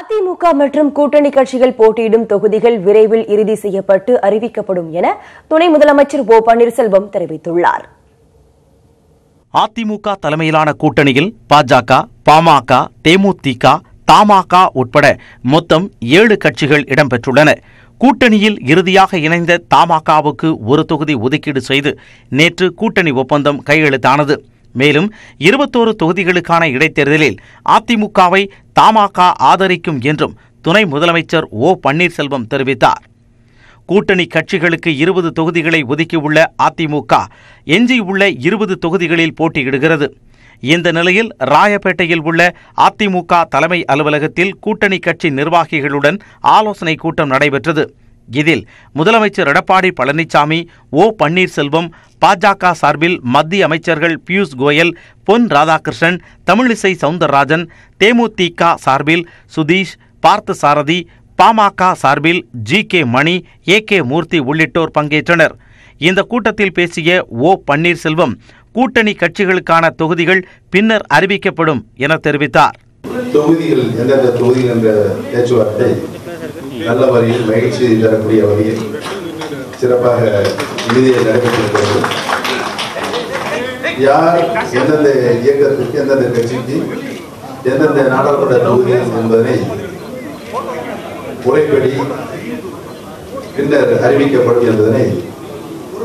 அதிமுக மற்றும் கூட்டணி கட்சிகள் போட்டியிடும் தொகுதிகள் விரைவில் இறுதி செய்யப்பட்டு அறிவிக்கப்படும் என துணை முதலமைச்சர் ஓ பன்னீர்செல்வம் தெரிவித்துள்ளார். அதிமுக தலைமையிலான கூட்டணியில் பாஜக, பாமக, தேமுதிக, தமாக உட்பட மொத்தம் 7 கட்சிகள் இடம்பெற்றுள்ளன. கூட்டணியில் இறுதியாக இணைந்த தமாகவுக்கு ஒரு தொகுதி ஒதுக்கீடு செய்து நேற்று கூட்டணி ஒப்பந்தம் கையெழுத்தானது. மேலும் 21 தொகுதிகளுக்கான இடைத்தேர்தலில் அதிமுகவை தமாக ஆதரிக்கும் என்றும் துணை முதலமைச்சர் ஓ பன்னீர்செல்வம் தெரிவித்தார். கூட்டணி கட்சிகளுக்கு 20 தொகுதிகளை ஒதுக்கியுள்ள அதிமுக எஞ்சியுள்ள 20 தொகுதிகளில் போட்டியிடுகிறது. இந்த நிலையில் ராயப்பேட்டையில் உள்ள அதிமுக தலைமை அலுவலகத்தில் கூட்டணி கட்சி நிர்வாகிகளுடன் ஆலோசனை கூட்டம் நடைபெற்றது. இதில் முதலமைச்சர் எடப்பாடி பழனிசாமி, ஓ பன்னீர்செல்வம், பாஜக சார்பில் மத்திய அமைச்சர்கள் பியூஷ் கோயல், பொன் ராதாகிருஷ்ணன், தமிழிசை சவுந்தரராஜன், தேமுதிக சார்பில் சுதீஷ், பார்த்தசாரதி, பாமக சார்பில் ஜி.கே. மணி, ஏ.கே. மூர்த்தி உள்ளிட்டோர் பங்கேற்றனர். இந்த கூட்டத்தில் பேசிய ஓ பன்னீர்செல்வம், கூட்டணி கட்சிகளுக்கான தொகுதிகள் பின்னர் அறிவிக்கப்படும் என தெரிவித்தார். தொகுதிகள் எந்தெந்த தொகுதிகள் என்ற பேச்சுவார்த்தை நல்ல வகையில் மகிழ்ச்சி தரக்கூடிய வகையில் சிறப்பாக இறுதியில் நடைபெற்றிருக்கிறது. யார் எந்தெந்த இயக்கத்திற்கு, எந்தெந்த கட்சிக்கு எந்தெந்த நாடாளுமன்ற தொகுதிகள் என்பதனை முறைப்படி பின்னர் அறிவிக்கப்படும் என்பதனை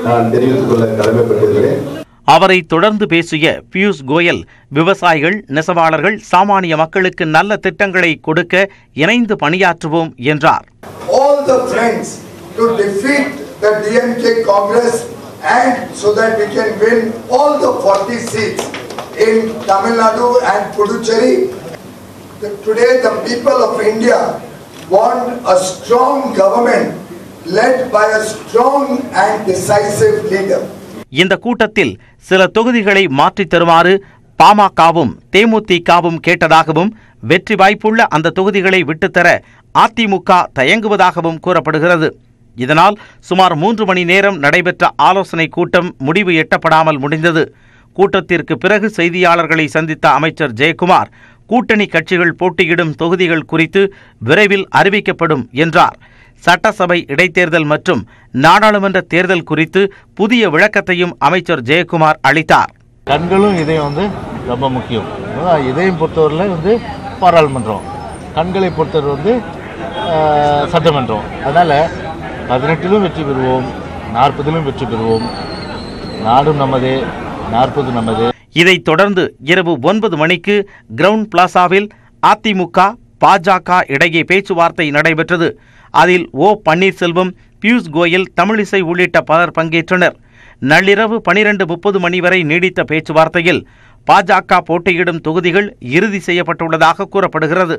நான் தெரிவித்துக் கொள்ள கடமைப்பட்டிருக்கிறேன். அவரை தொடர்ந்து பேசிய பியூஷ் கோயல், விவசாயிகள், நெசவாளர்கள், சாமானிய மக்களுக்கு நல்ல திட்டங்களை கொடுக்க இணைந்து பணியாற்றுவோம் என்றார். All the friends to defeat the DMK Congress and so that we can win all the 40 seats in Tamil Nadu and Puducherry. Today the people of India want a strong government led by a strong and decisive leader. இந்த கூட்டத்தில் சில தொகுதிகளை மாற்றித் தருமாறு பாமகவும் தேமுதிகவும் கேட்டதாகவும், வெற்றி வாய்ப்புள்ள அந்த தொகுதிகளை விட்டுத்தர அதிமுக தயங்குவதாகவும் கூறப்படுகிறது. இதனால் சுமார் 3 மணி நேரம் நடைபெற்ற ஆலோசனை கூட்டம் முடிவு எட்டப்படாமல் முடிந்தது. கூட்டத்திற்கு பிறகு செய்தியாளர்களை சந்தித்த அமைச்சர் ஜெயக்குமார், கூட்டணி கட்சிகள் போட்டியிடும் தொகுதிகள் குறித்து விரைவில் அறிவிக்கப்படும் என்றார். சட்டசபை இடைத்தேர்தல் மற்றும் நாடாளுமன்ற தேர்தல் குறித்து புதிய விளக்கத்தையும் அமைச்சர் ஜெயக்குமார் அளித்தார். கண்களும் இதயம் ரொம்ப முக்கியம். இதயம் பொறுத்தவரையில் பாராளுமன்றம், கண்களை பொறுத்தவரை சட்டமன்றம். அதனால் 18லும் வெற்றி பெறுவோம், 40லும் வெற்றி பெறுவோம். நாடும் நமதே, 40 நமதே. இதைத் தொடர்ந்து இரவு 9 மணிக்கு கிரவுண்ட் பிளாசாவில் அதிமுக, பாஜக இடையே பேச்சுவார்த்தை நடைபெற்றது. அதில் ஓ பன்னீர்செல்வம், பியூஷ் கோயல், தமிழிசை உள்ளிட்ட பலர் பங்கேற்றனர். நள்ளிரவு 12:30 மணி வரை நீடித்த பேச்சுவார்த்தையில் பாஜக போட்டியிடும் தொகுதிகள் இறுதி செய்யப்பட்டுள்ளதாக கூறப்படுகிறது.